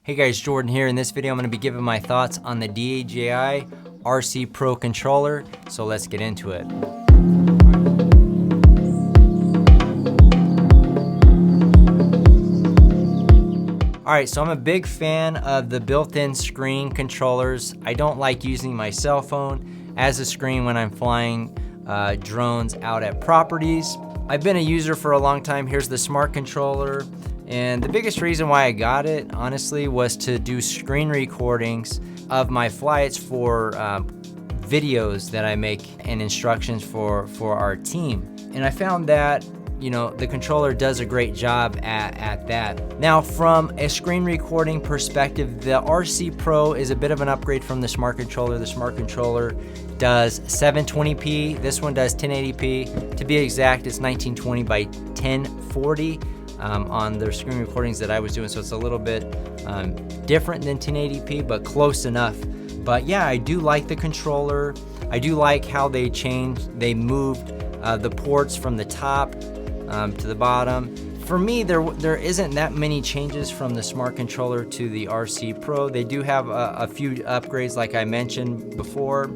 Hey guys, Jordan here. In this video, I'm going to be giving my thoughts on the DJI RC Pro controller. So let's get into it. All right, so I'm a big fan of the built-in screen controllers. I don't like using my cell phone as a screen when I'm flying drones out at properties. I've been a user for a long time. Here's the smart controller. And the biggest reason why I got it, honestly, was to do screen recordings of my flights for videos that I make and instructions for our team. And I found that, the controller does a great job at that. Now, from a screen recording perspective, the RC Pro is a bit of an upgrade from the smart controller. The smart controller does 720p. This one does 1080p. To be exact, it's 1920 by 1040. On the screen recordings that I was doing, so it's a little bit different than 1080p, but close enough. But yeah, I do like the controller. I do like how they moved the ports from the top to the bottom. For me, there isn't that many changes from the smart controller to the RC Pro. They do have a few upgrades like I mentioned before,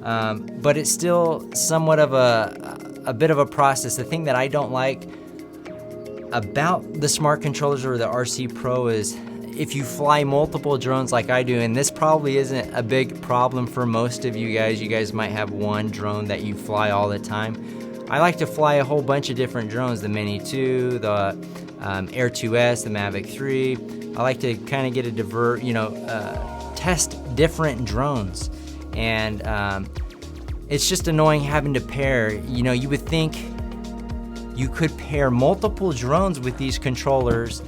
but it's still somewhat of a bit of a process. The thing that I don't like about the smart controllers or the RC Pro is if you fly multiple drones like I do, and this probably isn't a big problem for most of you guys might have one drone that you fly all the time. I like to fly a whole bunch of different drones, the Mini 2, the Air 2S, the Mavic 3. I like to kind of get a test different drones, and it's just annoying having to pair. You would think you could pair multiple drones with these controllers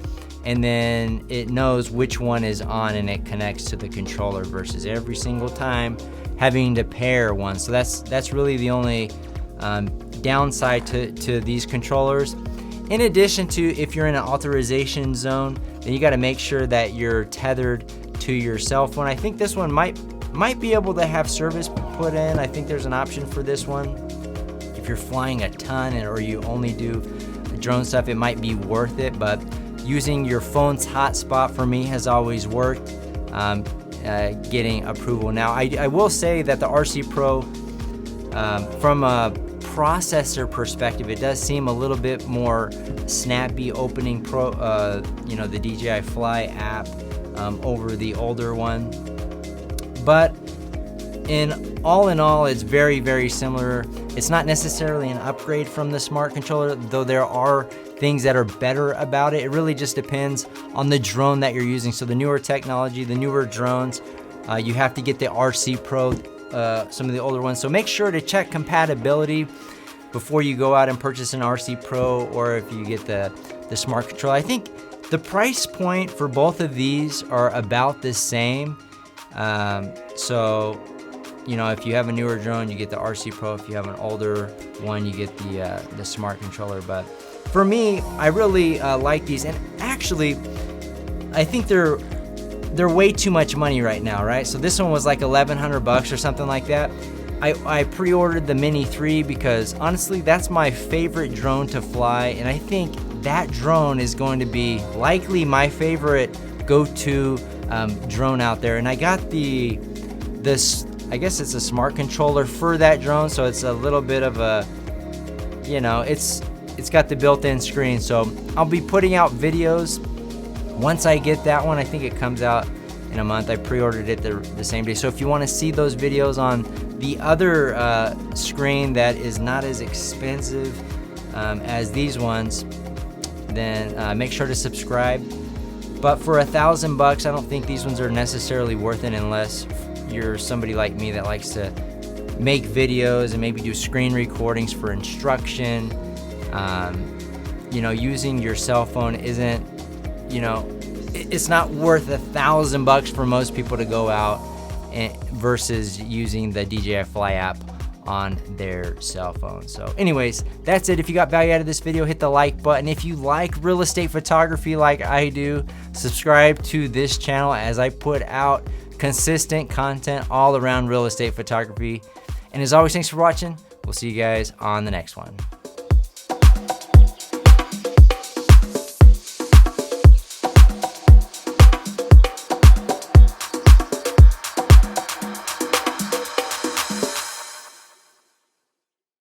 and then it knows which one is on and it connects to the controller versus every single time having to pair one. So that's really the only downside to these controllers. In addition to, if you're in an authorization zone, then you got to make sure that you're tethered to your cell phone. I think this one might be able to have service put in. I think there's an option for this one. If you're flying a ton or you only do drone stuff, it might be worth it, but using your phone's hotspot for me has always worked, getting approval. Now, I will say that the RC Pro, from a processor perspective, it does seem a little bit more snappy opening the DJI Fly app over the older one. But in all, it's very, very similar. It's not necessarily an upgrade from the smart controller, though there are things that are better about it. It really just depends on the drone that you're using. So the newer technology, the newer drones, you have to get the RC Pro, some of the older ones. So make sure to check compatibility before you go out and purchase an RC Pro, or if you get the smart controller. I think the price point for both of these are about the same. So if you have a newer drone, you get the RC Pro. If you have an older one, you get the smart controller. But for me, I really like these. And actually, I think they're way too much money right now, right? So this one was like $1,100 or something like that. I pre-ordered the Mini 3 because honestly, that's my favorite drone to fly. And I think that drone is going to be likely my favorite go-to drone out there. And I got this. I guess it's a smart controller for that drone, so it's a little bit of a, it's got the built-in screen. So I'll be putting out videos once I get that one. I think it comes out in a month. I pre-ordered it the same day. So if you want to see those videos on the other screen that is not as expensive as these ones, then make sure to subscribe. But for $1,000, I don't think these ones are necessarily worth it unless you're somebody like me that likes to make videos and maybe do screen recordings for instruction. Using your cell phone isn't, it's not worth $1,000 for most people to go out versus using the DJI Fly app on their cell phone. So anyways, that's it. If you got value out of this video, hit the like button. If you like real estate photography like I do, subscribe to this channel as I put out consistent content all around real estate photography. And as always, thanks for watching. We'll see you guys on the next one.